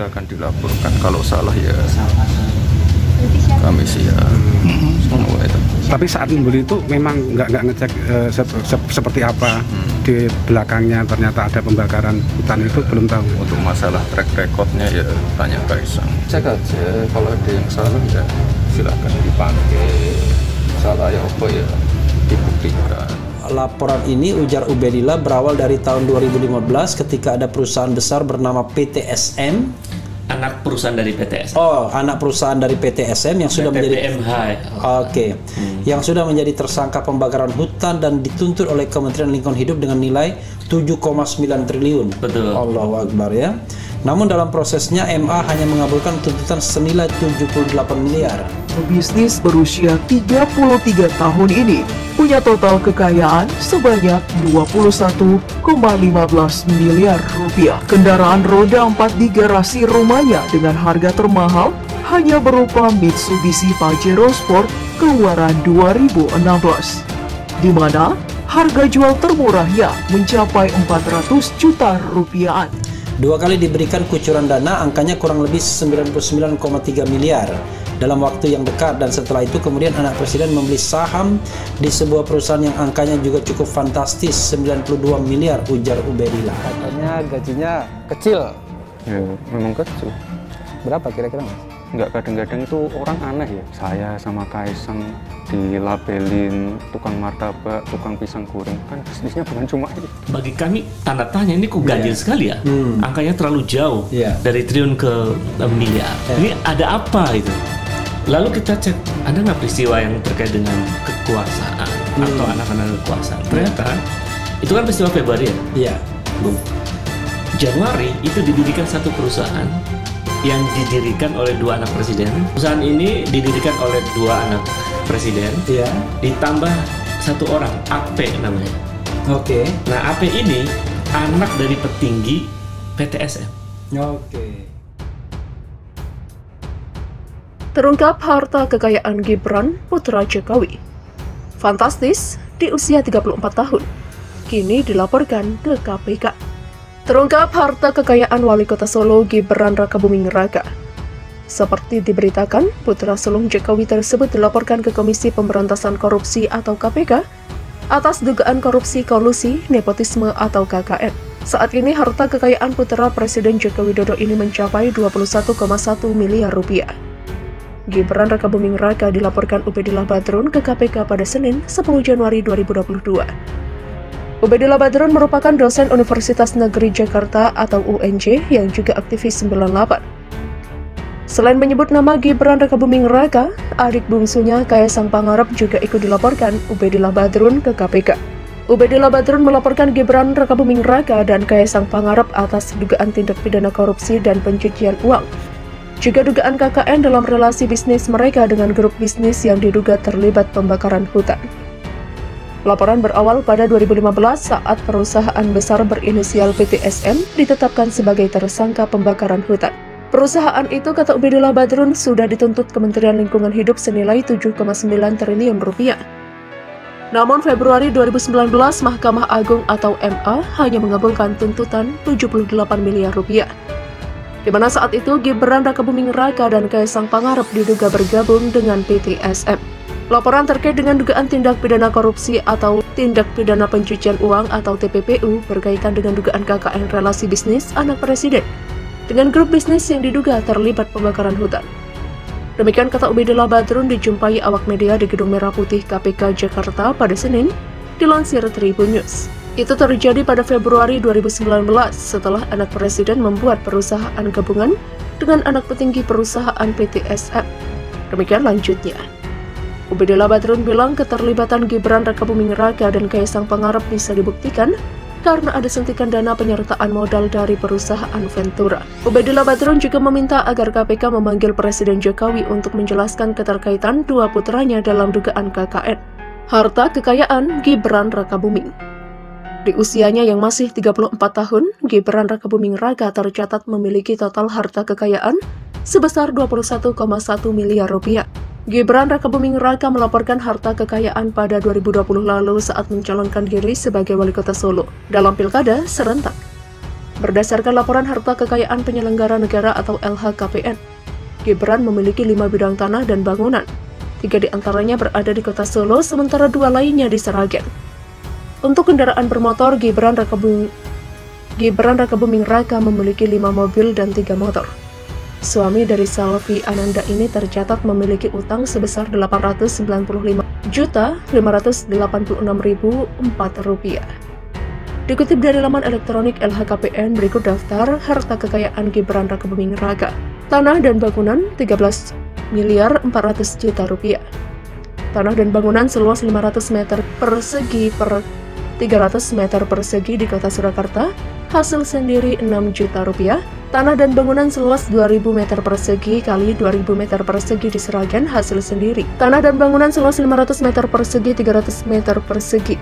silakan dilaporkan. Kalau salah ya kami siap. Semua itu. Tapi saat membeli itu memang nggak ngecek seperti apa di belakangnya ternyata ada pembakaran hutan, itu belum tahu. Untuk masalah track recordnya ya tanya Kaisang. Cek aja, kalau ada yang salah ya silakan dipanggil. Salah ya apa ya dibuktikan. Laporan ini, ujar Ubedillah, berawal dari tahun 2015 ketika ada perusahaan besar bernama PTSM. Anak perusahaan dari PTSM. Oh, anak perusahaan dari PTSM yang sudah menjadi Oke. Yang sudah menjadi tersangka pembakaran hutan dan dituntut oleh Kementerian Lingkungan Hidup dengan nilai 7,9 triliun. Betul. Allahu Akbar ya. Namun dalam prosesnya MA hanya mengabulkan tuntutan senilai 78 miliar. Pebisnis berusia 33 tahun ini punya total kekayaan sebanyak 21,15 miliar rupiah. Kendaraan roda 4 di garasi rumahnya dengan harga termahal hanya berupa Mitsubishi Pajero Sport keluaran 2016, di mana harga jual termurahnya mencapai 400 juta rupiah. 2 kali diberikan kucuran dana, angkanya kurang lebih 99,3 miliar dalam waktu yang dekat, dan setelah itu kemudian anak presiden membeli saham di sebuah perusahaan yang angkanya juga cukup fantastis, 92 miliar, ujar Ubedillah. Katanya gajinya kecil. Ya memang kecil. Berapa kira-kira, Mas? Nggak, kadang-kadang itu orang aneh ya. Saya sama Kaisang dilabelin tukang martabak, tukang pisang goreng, kan bisnisnya bukan cuma itu. Bagi kami tanda tanya, ini kok ganjil sekali ya. Angkanya terlalu jauh dari triliun ke miliar. Ini ada apa itu? Lalu kita cek, ada nggak peristiwa yang terkait dengan kekuasaan atau anak-anak kekuasaan? Ternyata itu kan peristiwa Februari ya. Iya. Januari itu didirikan satu perusahaan yang didirikan oleh 2 anak presiden. Perusahaan ini didirikan oleh 2 anak presiden. Iya. Ditambah 1 orang, AP namanya. Oke. Nah, AP ini anak dari petinggi PTSM. Oke. Terungkap harta kekayaan Gibran putra Jokowi. Fantastis di usia 34 tahun. Kini dilaporkan ke KPK. Terungkap harta kekayaan Wali Kota Solo Gibran Rakabuming Raka. Seperti diberitakan, putra sulung Jokowi tersebut dilaporkan ke Komisi Pemberantasan Korupsi atau KPK atas dugaan korupsi kolusi, nepotisme atau KKN. Saat ini harta kekayaan putra Presiden Joko Widodo ini mencapai 21,1 miliar rupiah. Gibran Rakabuming Raka dilaporkan Ubedillah Badrun ke KPK pada Senin 10 Januari 2022. Ubedillah Badrun merupakan dosen Universitas Negeri Jakarta atau UNJ yang juga aktivis 98. Selain menyebut nama Gibran Rakabuming Raka, adik bungsunya Kaisang Pangarep juga ikut dilaporkan Ubedillah Badrun ke KPK. Ubedillah Badrun melaporkan Gibran Rakabuming Raka dan Kaisang Pangarep atas dugaan tindak pidana korupsi dan pencucian uang, juga dugaan KKN dalam relasi bisnis mereka dengan grup bisnis yang diduga terlibat pembakaran hutan. Laporan berawal pada 2015 saat perusahaan besar berinisial PTSM ditetapkan sebagai tersangka pembakaran hutan. Perusahaan itu, kata Ubedillah Badrun, sudah dituntut Kementerian Lingkungan Hidup senilai 7,9 triliun rupiah. Namun Februari 2019, Mahkamah Agung atau MA hanya mengabulkan tuntutan 78 miliar rupiah. Di mana saat itu Gibran Rakabuming Raka dan Kaisang Pangarep diduga bergabung dengan PTSM. Laporan terkait dengan dugaan tindak pidana korupsi atau tindak pidana pencucian uang atau TPPU berkaitan dengan dugaan KKN relasi bisnis anak presiden dengan grup bisnis yang diduga terlibat pembakaran hutan. Demikian kata Ubedillah Badrun dijumpai awak media di Gedung Merah Putih KPK Jakarta pada Senin, dilansir Tribun News. Itu terjadi pada Februari 2019 setelah anak presiden membuat perusahaan gabungan dengan anak petinggi perusahaan PTSM. Demikian lanjutnya. Ubedillah Badrun bilang keterlibatan Gibran Rakabuming Raka dan Kaisang Pangarep bisa dibuktikan karena ada suntikan dana penyertaan modal dari perusahaan Ventura. Ubedillah Badrun juga meminta agar KPK memanggil Presiden Jokowi untuk menjelaskan keterkaitan 2 putranya dalam dugaan KKN. Harta kekayaan Gibran Rakabuming. Di usianya yang masih 34 tahun, Gibran Rakabuming Raka tercatat memiliki total harta kekayaan sebesar 21,1 miliar rupiah. Gibran Rakabuming Raka melaporkan harta kekayaan pada 2020 lalu saat mencalonkan diri sebagai wali kota Solo dalam pilkada serentak. Berdasarkan laporan harta kekayaan penyelenggara negara atau LHKPN, Gibran memiliki 5 bidang tanah dan bangunan. 3 diantaranya berada di kota Solo, sementara 2 lainnya di Sragen. Untuk kendaraan bermotor, Gibran Raka Buming Raka memiliki 5 mobil dan 3 motor. Suami dari Salvi Ananda ini tercatat memiliki utang sebesar Rp895.586.004. Dikutip dari laman elektronik LHKPN, berikut daftar harta kekayaan Gibran Raka Buming Raka. Tanah dan bangunan Rp13.400.000.000. Tanah dan bangunan seluas 500 meter persegi per 300 meter persegi di kota Surakarta, hasil sendiri Rp6.000.000. Tanah dan bangunan seluas 2.000 meter persegi kali 2.000 meter persegi di Sragen, hasil sendiri. Tanah dan bangunan seluas 500 meter persegi 300 meter persegi